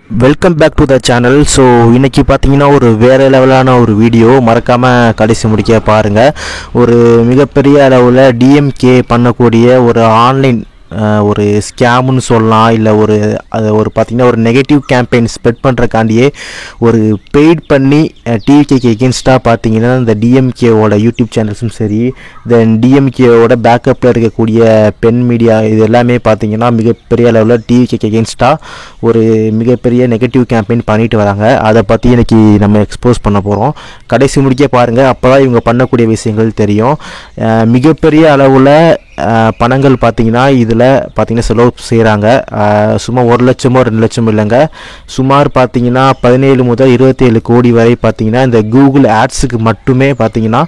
Welcome back to the channel. So இன்றைக்கி பார்த்தீங்கன்னா ஒரு வேறு லெவலான ஒரு வீடியோ, மறக்காமல் கடைசி முடிக்க பாருங்கள். ஒரு மிகப்பெரிய அளவில் டிஎம்கே பண்ணக்கூடிய ஒரு ஆன்லைன் ஒரு ஸ்கேம்னு சொல்லலாம், இல்லை அது பார்த்திங்கன்னா ஒரு நெகட்டிவ் கேம்பெயின் ஸ்ப்ரெட் பண்ணுறக்காண்டியே ஒரு பெய்ட் பண்ணி டிவிகேக்கு எகென்ஸ்டாக பார்த்தீங்கன்னா இந்த டிஎம்கேவோட யூடியூப் சேனல்ஸும் சரி, தென் டிஎம்கேவோட பேக்கப்பில் இருக்கக்கூடிய பென் மீடியா இது எல்லாமே பார்த்திங்கன்னா மிகப்பெரிய அளவில் டிவிகேக்கு எகென்ஸ்டாக ஒரு மிகப்பெரிய நெகட்டிவ் கேம்பெயின் பண்ணிட்டு வராங்க. அதை பற்றி இன்றைக்கி நம்ம எக்ஸ்போஸ் பண்ண போகிறோம். கடைசி முடிக்க பாருங்கள், அப்போ தான் இவங்க பண்ணக்கூடிய விஷயங்கள் தெரியும். மிகப்பெரிய அளவில் பணங்கள் பார்த்திங்கன்னா இதில் பார்த்திங்கன்னா செலவு செய்கிறாங்க. சும்மா 1 லட்சமோ 2 லட்சமோ இல்லைங்க, சுமார் பார்த்திங்கன்னா 17 முதல் 27 கோடி வரை பார்த்திங்கன்னா இந்த கூகுள் ஆட்ஸுக்கு மட்டுமே பார்த்திங்கன்னா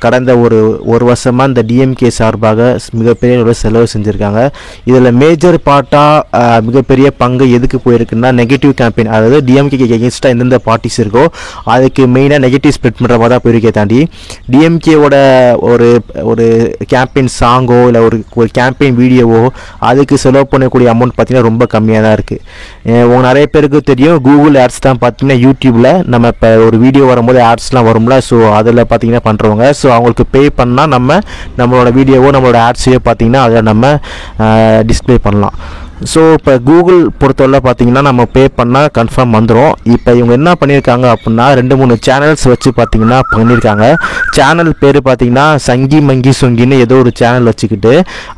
கடந்த ஒரு வருஷமாக இந்த டிஎம்கே சார்பாக மிகப்பெரிய ஒரு செலவு செஞ்சுருக்காங்க. இதில் மேஜர் பார்ட்டாக மிகப்பெரிய பங்கு எதுக்கு போயிருக்குன்னா நெகட்டிவ் கேம்பெயின், அதாவது டிஎம்கேக்கு எகென்ஸ்டாக எந்தெந்த பார்ட்டிஸ் இருக்கோ அதுக்கு மெயினாக நெகட்டிவ் ஸ்ப்ரெட் பண்ணுற மாதிரி தான் போயிருக்கே தாண்டி டிஎம்கேவோட ஒரு கேம்பெயின் சாங் இல்லை ஒரு கேம்பெயின் வீடியோவோ அதுக்கு செலவு பண்ணக்கூடிய அமௌண்ட் பார்த்தீங்கன்னா ரொம்ப கம்மியாக தான் இருக்குது. உங்களுக்கு நிறைய பேருக்கு தெரியும், கூகுள் ஆட்ஸ் தான் பார்த்தீங்கன்னா யூடியூப்பில் நம்ம இப்போ ஒரு வீடியோ வரும்போது ஆட்ஸ்லாம் வரும்ல, ஸோ அதில் பார்த்தீங்கன்னா பண்ணுறவங்க. ஸோ அவங்களுக்கு பே பண்ணால் நம்மளோட வீடியோவோ நம்மளோட ஆட்ஸையோ பார்த்தீங்கன்னா அதை நம்ம டிஸ்பிளே பண்ணலாம். ஸோ இப்போ கூகுள் பொறுத்தவரை பார்த்தீங்கன்னா நம்ம பே பண்ணால் கன்ஃபார்ம் வந்துடும். இப்போ இவங்க என்ன பண்ணியிருக்காங்க அப்படின்னா 2-3 சேனல்ஸ் வச்சு பார்த்தீங்கன்னா பண்ணியிருக்காங்க. சேனல் பேர் பார்த்தீங்கன்னா சங்கி மங்கி சொங்கின்னு ஏதோ ஒரு சேனல் வச்சுக்கிட்டு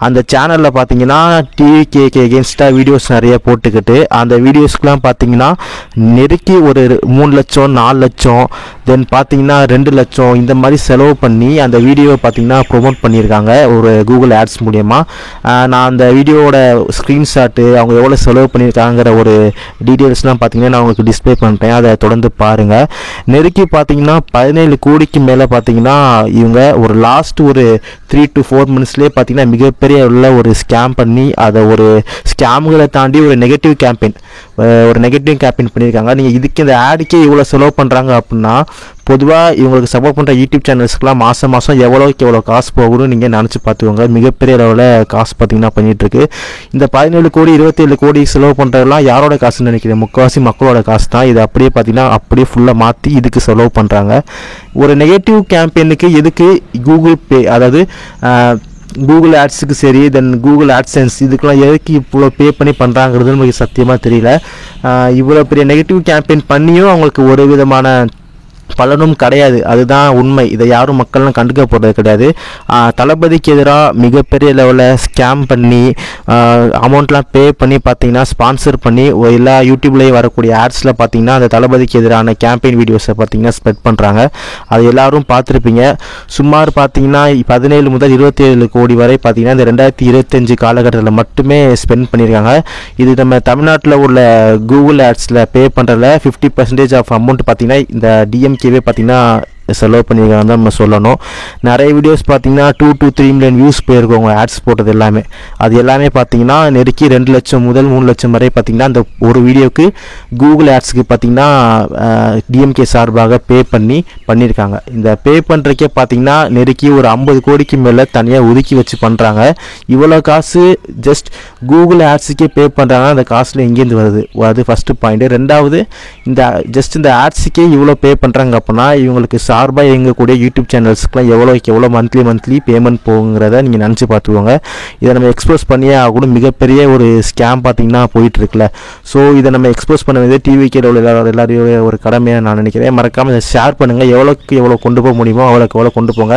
அந்த சேனலில் பார்த்தீங்கன்னா டிவிகேக்கு எகென்ஸ்டாக வீடியோஸ் நிறைய போட்டுக்கிட்டு அந்த வீடியோஸ்க்கெலாம் பார்த்தீங்கன்னா நெருக்கி ஒரு 3 லட்சம் 4 லட்சம் தென் பார்த்தீங்கன்னா 2 லட்சம் இந்த மாதிரி செலவு பண்ணி அந்த வீடியோவை பார்த்தீங்கன்னா ப்ரொமோட் பண்ணியிருக்காங்க ஒரு கூகுள் ஆட்ஸ் மூலயமா. நான் அந்த வீடியோவோட ஸ்க்ரீன்ஷாட் அவங்க எவ்வளோ செலவு பண்ணியிருக்காங்கிற ஒரு டீட்டெயில்ஸ்லாம் பார்த்தீங்கன்னா நான் உங்களுக்கு டிஸ்பிளே பண்ணுறேன், அதை தொடர்ந்து பாருங்கள். நெருக்கி பார்த்தீங்கன்னா 17 கோடிக்கு மேலே பார்த்தீங்கன்னா இவங்க ஒரு லாஸ்ட் ஒரு 3 to 4 monthsலேயே பார்த்தீங்கன்னா மிகப்பெரிய உள்ள ஒரு ஸ்கேம் பண்ணி அதை ஒரு ஸ்கேம்களை தாண்டி ஒரு நெகட்டிவ் கேம்பெயின் பண்ணியிருக்காங்க. நீங்கள் இதுக்கு இந்த ஆடுக்கே இவ்வளோ செலவு பண்ணுறாங்க அப்படின்னா பொதுவாக இவங்களுக்கு சப்போர்ட் பண்ணுற யூடியூப் சேனல்ஸ்க்குலாம் மாதம் எவ்வளோக்கு எவ்வளோ காசு போகணும்னு நீங்கள் நினச்சி பார்த்துக்கோங்க. மிகப்பெரிய அளவில் காசு பார்த்தீங்கன்னா பண்ணிகிட்ருக்கு. இந்த 17 கோடி 27 கோடி செலவு பண்ணுறதுலாம் யாரோட காசுன்னு நினைக்கிறேன், முக்கால்வாசி மக்களோட காசு தான். இது அப்படியே பார்த்தீங்கன்னா அப்படியே ஃபுல்லாக மாற்றி இதுக்கு செலவு பண்ணுறாங்க. ஒரு நெகட்டிவ் கேம்பெயினுக்கு எதுக்கு கூகுள் பே, அதாவது கூகுள் ஆட்ஸுக்கு சரி, தென் கூகுள் ஆட்சென்ஸ் இதுக்கெல்லாம் எதுக்கு இவ்வளோ பே பண்ணி பண்ணுறாங்கிறது நமக்கு சத்தியமாக தெரியல. இவ்வளோ பெரிய நெகட்டிவ் கேம்பெயின் பண்ணியும் அவங்களுக்கு ஒரு விதமான பலனும் கிடையாது, அதுதான் உண்மை. இதை யாரும் மக்கள்லாம் கண்டுக்க போகிறது கிடையாது. தளபதிக்கு எதிராக மிகப்பெரிய லெவலில் ஸ்கேம் பண்ணி அமௌண்ட்லாம் பே பண்ணி பார்த்தீங்கன்னா ஸ்பான்சர் பண்ணி எல்லா யூடியூப்லேயும் வரக்கூடிய ஆட்ஸில் பார்த்தீங்கன்னா அந்த தளபதிக்கு எதிரான கேம்பெயின் வீடியோஸை பார்த்தீங்கன்னா ஸ்ப்ரெட் பண்ணுறாங்க. அது எல்லோரும் பார்த்துருப்பீங்க. சுமார் பார்த்தீங்கன்னா 17 முதல் 27 கோடி வரை பார்த்தீங்கன்னா இந்த 2025 காலகட்டத்தில் மட்டுமே ஸ்பெண்ட் பண்ணியிருக்காங்க. இது நம்ம தமிழ்நாட்டில் உள்ள கூகுள் ஆட்ஸில் பே பண்ணுறதுல 50% ஆஃப் அமௌண்ட் பார்த்தீங்கன்னா இந்த டிஎம்கேவே பார்த்தீங்கன்னா செலவு பண்ணியிருக்காங்க தான் நம்ம சொல்லணும். நிறைய வீடியோஸ் பார்த்தீங்கன்னா 2 to 3 மில்லியன் வியூஸ் போயிருக்கும் அவங்க ஆட்ஸ் போட்டது எல்லாமே. அது எல்லாமே பார்த்தீங்கன்னா நெருக்கி 2 லட்சம் முதல் 3 லட்சம் வரை பார்த்தீங்கன்னா அந்த ஒரு வீடியோக்கு கூகுள் ஆட்ஸுக்கு பார்த்தீங்கன்னா டிஎம்கே சார்பாக பே பண்ணியிருக்காங்க. இந்த பே பண்ணுறக்கே பார்த்தீங்கன்னா நெருக்கி ஒரு 50 கோடிக்கு மேலே தனியாக ஒதுக்கி வச்சு பண்ணுறாங்க. இவ்வளோ காசு ஜஸ்ட் கூகுள் ஆட்ஸுக்கே பே பண்ணுறாங்க, அந்த காசில் எங்கேருந்து வருது, அது ஃபஸ்ட்டு பாயிண்ட்டு. ரெண்டாவது, இந்த ஆட்ஸுக்கே இவ்வளோ பே பண்ணுறாங்க அப்படின்னா இவங்களுக்கு சார்பாக இயங்கக்கூடிய யூடியூப் சேனல்ஸ்க்குலாம் எவ்வளோ மந்த்லி பேமெண்ட் போகுங்கிறத நீங்கள் நினச்சி பார்த்துக்கோங்க. இதை நம்ம எக்ஸ்போஸ் பண்ணியே ஆகணும். மிகப்பெரிய ஒரு ஸ்கேம் பார்த்தீங்கன்னா போயிட்டுருக்குல்ல. ஸோ இதை நம்ம எக்ஸ்போஸ் பண்ண வேண்டியது டிவிக்கே உள்ள எல்லாரையும் ஒரு கடமையாக நான் நினைக்கிறேன். மறக்காமல் இதை ஷேர் பண்ணுங்கள். எவ்வளோக்கு எவ்வளோ கொண்டு போக முடியுமோ அவ்வளோக்கு எவ்வளோ கொண்டு போங்க.